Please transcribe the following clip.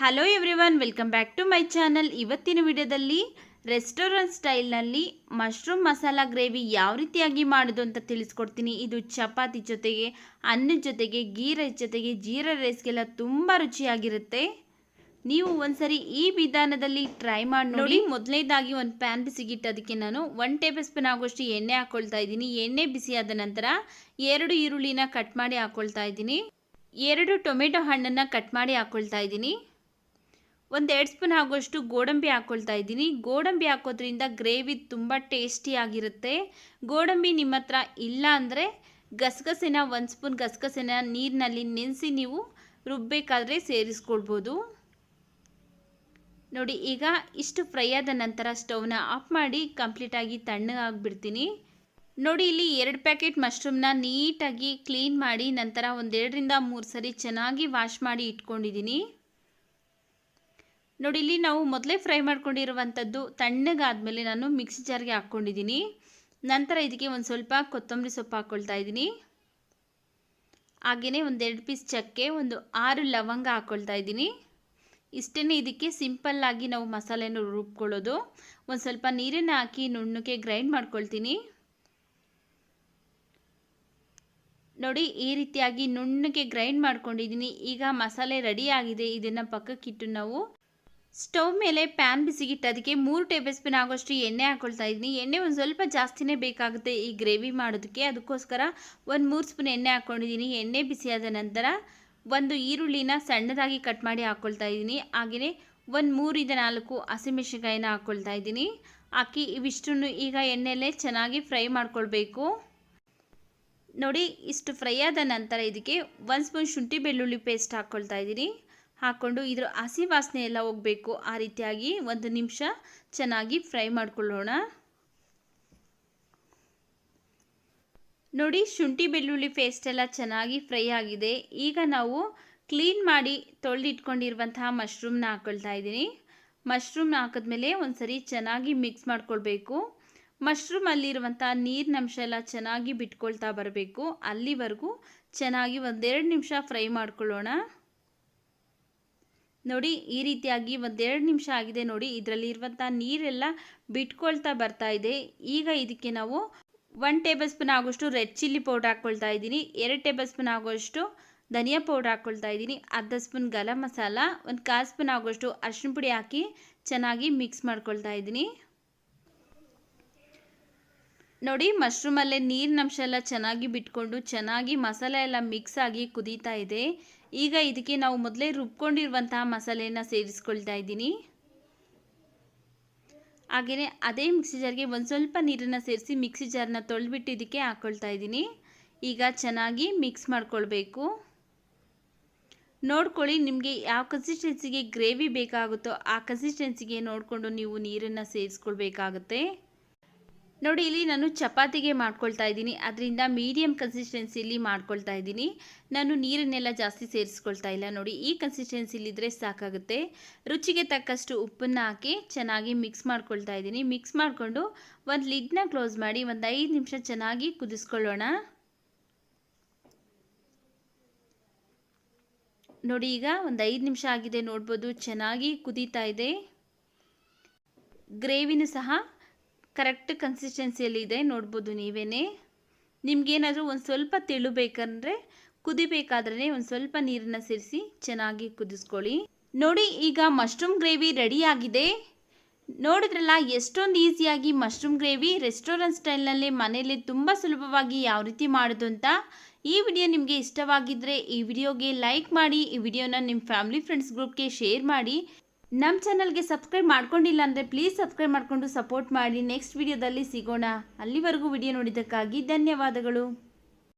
Hello everyone, welcome back to my channel. ಇವತ್ತಿನ ವಿಡಿಯೋದಲ್ಲಿ restaurant ಸ್ಟೈಲ್ನಲ್ಲಿ ಮಶ್ರೂಮ್ ಮಸಾಲಾ ಗ್ರೇವಿ ಯಾವ ರೀತಿಯಾಗಿ ಮಾಡೋದು ಅಂತ ತಿಳಿಸ್ಕೊಡ್ತೀನಿ. ಇದು ಚಪಾತಿ ಜೊತೆಗೆ, ಅನ್ನದ ಜೊತೆಗೆ, ಗೀ ರೈಸ್ ಜೊತೆಗೆ, ಜೀರಾ ರೈಸ್ಗೆಲ್ಲ ತುಂಬ ರುಚಿಯಾಗಿರುತ್ತೆ. ನೀವು ಒಂದ್ಸರಿ ಈ ವಿಧಾನದಲ್ಲಿ ಟ್ರೈ ಮಾಡಿ ನೋಡಿ. ಮೊದಲನೇದಾಗಿ ಒಂದು ಪ್ಯಾನ್ ಬಿಸಿಗಿಟ್ಟು ಅದಕ್ಕೆ ನಾನು 1 ಟೇಬಲ್ ಸ್ಪೂನ್ ಆಗೋಷ್ಟು ಎಣ್ಣೆ ಹಾಕ್ಕೊಳ್ತಾ ಇದ್ದೀನಿ. ಎಣ್ಣೆ ಬಿಸಿಯಾದ ನಂತರ 2 ಈರುಳ್ಳಿನ ಕಟ್ ಮಾಡಿ ಹಾಕ್ಕೊಳ್ತಾ ಇದ್ದೀನಿ. 2 ಟೊಮೆಟೊ ಹಣ್ಣನ್ನು ಕಟ್ ಮಾಡಿ ಹಾಕ್ಕೊಳ್ತಾ ಇದ್ದೀನಿ. 1 ಸ್ಪೂನ್ ಆಗುವಷ್ಟು ಗೋಡಂಬಿ ಹಾಕ್ಕೊಳ್ತಾ ಇದ್ದೀನಿ. ಗೋಡಂಬಿ ಹಾಕೋದ್ರಿಂದ ಗ್ರೇವಿ ತುಂಬ ಟೇಸ್ಟಿಯಾಗಿರುತ್ತೆ. ಗೋಡಂಬಿ ನಿಮ್ಮ ಹತ್ರ ಇಲ್ಲ ಅಂದರೆ ಗಸಗಸೆನ 1 ಸ್ಪೂನ್ ಗಸಗಸೆನ ನೀರಿನಲ್ಲಿ ನೆನೆಸಿ ನೀವು ರುಬ್ಬಬೇಕಾದ್ರೆ ಸೇರಿಸ್ಕೊಳ್ಬೋದು. ನೋಡಿ, ಈಗ ಇಷ್ಟು ಫ್ರೈ ಆದ ನಂತರ ಸ್ಟವ್ನ ಆಫ್ ಮಾಡಿ ಕಂಪ್ಲೀಟಾಗಿ ತಣ್ಣಗಾಗ್ಬಿಡ್ತೀನಿ. ನೋಡಿ, ಇಲ್ಲಿ 2 ಪ್ಯಾಕೆಟ್ ಮಶ್ರೂಮ್ನ ನೀಟಾಗಿ ಕ್ಲೀನ್ ಮಾಡಿ ನಂತರ 1 ರಿಂದ 3 ಸರಿ ಚೆನ್ನಾಗಿ ವಾಶ್ ಮಾಡಿ ಇಟ್ಕೊಂಡಿದ್ದೀನಿ. ನೋಡಿ, ಇಲ್ಲಿ ನಾವು ಮೊದಲೇ ಫ್ರೈ ಮಾಡ್ಕೊಂಡಿರುವಂಥದ್ದು ತಣ್ಣಗಾದ್ಮೇಲೆ ನಾನು ಮಿಕ್ಸಿ ಜಾರ್ಗೆ ಹಾಕ್ಕೊಂಡಿದ್ದೀನಿ. ನಂತರ ಇದಕ್ಕೆ ಒಂದು ಸ್ವಲ್ಪ ಕೊತ್ತಂಬರಿ ಸೊಪ್ಪು ಹಾಕ್ಕೊಳ್ತಾ ಇದ್ದೀನಿ. ಹಾಗೆಯೇ 1-2 ಪೀಸ್ ಚಕ್ಕೆ, 6 ಲವಂಗ ಹಾಕ್ಕೊಳ್ತಾ ಇದ್ದೀನಿ. ಇಷ್ಟೇ, ಇದಕ್ಕೆ ಸಿಂಪಲ್ಲಾಗಿ ನಾವು ಮಸಾಲೆಯನ್ನು ರುಬ್ಕೊಳ್ಳೋದು. ಒಂದು ಸ್ವಲ್ಪ ನೀರನ್ನು ಹಾಕಿ ನುಣ್ಣಗೆ ಗ್ರೈಂಡ್ ಮಾಡ್ಕೊಳ್ತೀನಿ. ನೋಡಿ, ಈ ರೀತಿಯಾಗಿ ನುಣ್ಣಗೆ ಗ್ರೈಂಡ್ ಮಾಡ್ಕೊಂಡಿದ್ದೀನಿ. ಈಗ ಮಸಾಲೆ ರೆಡಿ ಆಗಿದೆ. ಇದನ್ನು ಪಕ್ಕಕ್ಕಿಟ್ಟು ನಾವು ಸ್ಟವ್ ಮೇಲೆ ಪ್ಯಾನ್ ಬಿಸಿಗಿಟ್ಟು ಅದಕ್ಕೆ 3 ಟೇಬಲ್ ಸ್ಪೂನ್ ಆಗೋಷ್ಟು ಎಣ್ಣೆ ಹಾಕ್ಕೊಳ್ತಾ ಇದ್ದೀನಿ. ಎಣ್ಣೆ ಒಂದು ಸ್ವಲ್ಪ ಜಾಸ್ತಿನೇ ಬೇಕಾಗುತ್ತೆ ಈ ಗ್ರೇವಿ ಮಾಡೋದಕ್ಕೆ. ಅದಕ್ಕೋಸ್ಕರ 3 ಸ್ಪೂನ್ ಎಣ್ಣೆ ಹಾಕ್ಕೊಂಡಿದ್ದೀನಿ. ಎಣ್ಣೆ ಬಿಸಿಯಾದ ನಂತರ 1 ಈರುಳ್ಳಿನ ಸಣ್ಣದಾಗಿ ಕಟ್ ಮಾಡಿ ಹಾಕ್ಕೊಳ್ತಾ ಇದ್ದೀನಿ. ಹಾಗೆಯೇ 3 ರಿಂದ 4 ಹಸಿಮೆಣಸಿನಕಾಯಿನ ಹಾಕ್ಕೊಳ್ತಾ ಇದ್ದೀನಿ. ಹಾಕಿ ಇವಿಷ್ಟನ್ನು ಈಗ ಎಣ್ಣೆಯಲ್ಲೇ ಚೆನ್ನಾಗಿ ಫ್ರೈ ಮಾಡ್ಕೊಳ್ಬೇಕು. ನೋಡಿ, ಇಷ್ಟು ಫ್ರೈ ಆದ ನಂತರ ಇದಕ್ಕೆ 1 ಸ್ಪೂನ್ ಶುಂಠಿ ಬೆಳ್ಳುಳ್ಳಿ ಪೇಸ್ಟ್ ಹಾಕ್ಕೊಳ್ತಾ ಇದ್ದೀನಿ. ಹಾಕ್ಕೊಂಡು ಇದರ ಹಸಿ ವಾಸನೆ ಎಲ್ಲ ಹೋಗಬೇಕು. ಆ ರೀತಿಯಾಗಿ 1 ನಿಮಿಷ ಚೆನ್ನಾಗಿ ಫ್ರೈ ಮಾಡ್ಕೊಳ್ಳೋಣ. ನೋಡಿ, ಶುಂಠಿ ಬೆಳ್ಳುಳ್ಳಿ ಪೇಸ್ಟ್ ಎಲ್ಲ ಚೆನ್ನಾಗಿ ಫ್ರೈ ಆಗಿದೆ. ಈಗ ನಾವು ಕ್ಲೀನ್ ಮಾಡಿ ತೊಳೆದಿಟ್ಕೊಂಡಿರುವಂತಹ ಮಶ್ರೂಮ್ನ ಹಾಕ್ಕೊಳ್ತಾ ಇದ್ದೀನಿ. ಮಶ್ರೂಮ್ನ ಹಾಕಿದ್ಮೇಲೆ ಒಂದ್ಸರಿ ಚೆನ್ನಾಗಿ ಮಿಕ್ಸ್ ಮಾಡ್ಕೊಳ್ಬೇಕು. ಮಶ್ರೂಮಲ್ಲಿರುವಂಥ ನೀರಿನಂಶ ಎಲ್ಲ ಚೆನ್ನಾಗಿ ಬಿಟ್ಕೊಳ್ತಾ ಬರಬೇಕು. ಅಲ್ಲಿವರೆಗೂ ಚೆನ್ನಾಗಿ 1-2 ನಿಮಿಷ ಫ್ರೈ ಮಾಡ್ಕೊಳ್ಳೋಣ. ನೋಡಿ, ಈ ರೀತಿಯಾಗಿ 1-2 ನಿಮಿಷ ಆಗಿದೆ. ನೋಡಿ, ಇದರಲ್ಲಿರುವಂಥ ನೀರೆಲ್ಲ ಬಿಟ್ಕೊಳ್ತಾ ಬರ್ತಾ ಇದೆ. ಈಗ ಇದಕ್ಕೆ ನಾವು 1 ಟೇಬಲ್ ಸ್ಪೂನ್ ಆಗೋಷ್ಟು ರೆಡ್ ಚಿಲ್ಲಿ ಪೌಡರ್ ಹಾಕ್ಕೊಳ್ತಾ ಇದ್ದೀನಿ. 2 ಟೇಬಲ್ ಸ್ಪೂನ್ ಆಗೋಷ್ಟು ಧನಿಯಾ ಪೌಡರ್ ಹಾಕ್ಕೊಳ್ತಾ ಇದ್ದೀನಿ. ಅರ್ಧ ಸ್ಪೂನ್ ಗರಂ ಮಸಾಲ, 1/4 ಸ್ಪೂನ್ ಆಗೋಷ್ಟು ಅರಿಶಿನ ಪುಡಿ ಹಾಕಿ ಚೆನ್ನಾಗಿ ಮಿಕ್ಸ್ ಮಾಡ್ಕೊಳ್ತಾ ಇದ್ದೀನಿ. ನೋಡಿ, ಮಶ್ರೂಮಲ್ಲೇ ನೀರಿನಂಶ ಎಲ್ಲ ಚೆನ್ನಾಗಿ ಬಿಟ್ಕೊಂಡು ಚೆನ್ನಾಗಿ ಮಸಾಲೆ ಎಲ್ಲ ಮಿಕ್ಸ್ ಆಗಿ ಕುದೀತಾ ಇದೆ. ಈಗ ಇದಕ್ಕೆ ನಾವು ಮೊದಲೇ ರುಬ್ಕೊಂಡಿರುವಂತಹ ಮಸಾಲೆಯನ್ನು ಸೇರಿಸ್ಕೊಳ್ತಾ ಇದ್ದೀನಿ. ಹಾಗೆಯೇ ಅದೇ ಮಿಕ್ಸಿ ಜಾರ್ಗೆ ಒಂದು ಸ್ವಲ್ಪ ನೀರನ್ನು ಸೇರಿಸಿ ಮಿಕ್ಸಿ ಜಾರನ್ನ ತೊಳೆದ್ಬಿಟ್ಟು ಇದಕ್ಕೆ ಹಾಕ್ಕೊಳ್ತಾ ಇದ್ದೀನಿ. ಈಗ ಚೆನ್ನಾಗಿ ಮಿಕ್ಸ್ ಮಾಡ್ಕೊಳ್ಬೇಕು. ನೋಡ್ಕೊಳ್ಳಿ, ನಿಮಗೆ ಯಾವ ಕನ್ಸಿಸ್ಟೆನ್ಸಿಗೆ ಗ್ರೇವಿ ಬೇಕಾಗುತ್ತೋ ಆ ಕನ್ಸಿಸ್ಟೆನ್ಸಿಗೆ ನೋಡಿಕೊಂಡು ನೀವು ನೀರನ್ನು ಸೇರಿಸ್ಕೊಳ್ಬೇಕಾಗುತ್ತೆ. ನೋಡಿ, ಇಲ್ಲಿ ನಾನು ಚಪಾತಿಗೆ ಮಾಡ್ಕೊಳ್ತಾ ಇದ್ದೀನಿ. ಅದರಿಂದ ಮೀಡಿಯಮ್ ಕನ್ಸಿಸ್ಟೆನ್ಸಿಲಿ ಮಾಡ್ಕೊಳ್ತಾ ಇದ್ದೀನಿ. ನಾನು ನೀರನ್ನೆಲ್ಲ ಜಾಸ್ತಿ ಸೇರಿಸ್ಕೊಳ್ತಾ ಇಲ್ಲ. ನೋಡಿ, ಈ ಕನ್ಸಿಸ್ಟೆನ್ಸಿಲಿದ್ದರೆ ಸಾಕಾಗುತ್ತೆ. ರುಚಿಗೆ ತಕ್ಕಷ್ಟು ಉಪ್ಪನ್ನು ಹಾಕಿ ಚೆನ್ನಾಗಿ ಮಿಕ್ಸ್ ಮಾಡ್ಕೊಳ್ತಾ ಇದ್ದೀನಿ. ಮಿಕ್ಸ್ ಮಾಡಿಕೊಂಡು ಒಂದು ಲಿಡ್ನ ಕ್ಲೋಸ್ ಮಾಡಿ 5 ನಿಮಿಷ ಚೆನ್ನಾಗಿ ಕುದಿಸ್ಕೊಳ್ಳೋಣ. ನೋಡಿ, ಈಗ 5 ನಿಮಿಷ ಆಗಿದೆ. ನೋಡ್ಬೋದು, ಚೆನ್ನಾಗಿ ಕುದೀತಾ ಇದೆ. ಗ್ರೇವಿನೂ ಸಹ ಕರೆಕ್ಟ್ ಕನ್ಸಿಸ್ಟೆನ್ಸಿಯಲ್ಲಿ ಇದೆ. ನೋಡ್ಬೋದು ನೀವೇನೇ. ನಿಮಗೇನಾದರೂ ಒಂದು ಸ್ವಲ್ಪ ತೆಳು ಬೇಕಂದರೆ ಕುದಿಬೇಕಾದ್ರೆ ಒಂದು ಸ್ವಲ್ಪ ನೀರನ್ನು ಸೇರಿಸಿ ಚೆನ್ನಾಗಿ ಕುದಿಸ್ಕೊಳ್ಳಿ. ನೋಡಿ, ಈಗ ಮಶ್ರೂಮ್ ಗ್ರೇವಿ ರೆಡಿಯಾಗಿದೆ. ನೋಡಿದ್ರಲ್ಲ, ಎಷ್ಟೊಂದು ಈಸಿಯಾಗಿ ಮಶ್ರೂಮ್ ಗ್ರೇವಿ ರೆಸ್ಟೋರೆಂಟ್ ಸ್ಟೈಲ್ನಲ್ಲೇ ಮನೆಯಲ್ಲೇ ತುಂಬ ಸುಲಭವಾಗಿ ಯಾವ ರೀತಿ ಮಾಡೋದು ಅಂತ. ಈ ವಿಡಿಯೋ ನಿಮಗೆ ಇಷ್ಟವಾಗಿದ್ದರೆ ಈ ವಿಡಿಯೋಗೆ ಲೈಕ್ ಮಾಡಿ. ಈ ವಿಡಿಯೋನ ನಿಮ್ಮ ಫ್ಯಾಮಿಲಿ ಫ್ರೆಂಡ್ಸ್ ಗ್ರೂಪ್ಗೆ ಶೇರ್ ಮಾಡಿ. ನಮ್ಮ ಚಾನಲ್ಗೆ ಸಬ್ಸ್ಕ್ರೈಬ್ ಮಾಡ್ಕೊಂಡಿಲ್ಲ ಅಂದರೆ ಪ್ಲೀಸ್ ಸಬ್ಸ್ಕ್ರೈಬ್ ಮಾಡಿಕೊಂಡು ಸಪೋರ್ಟ್ ಮಾಡಿ. ನೆಕ್ಸ್ಟ್ ವಿಡಿಯೋದಲ್ಲಿ ಸಿಗೋಣ. ಅಲ್ಲಿವರೆಗೂ ವಿಡಿಯೋ ನೋಡಿದ್ದಕ್ಕಾಗಿ ಧನ್ಯವಾದಗಳು.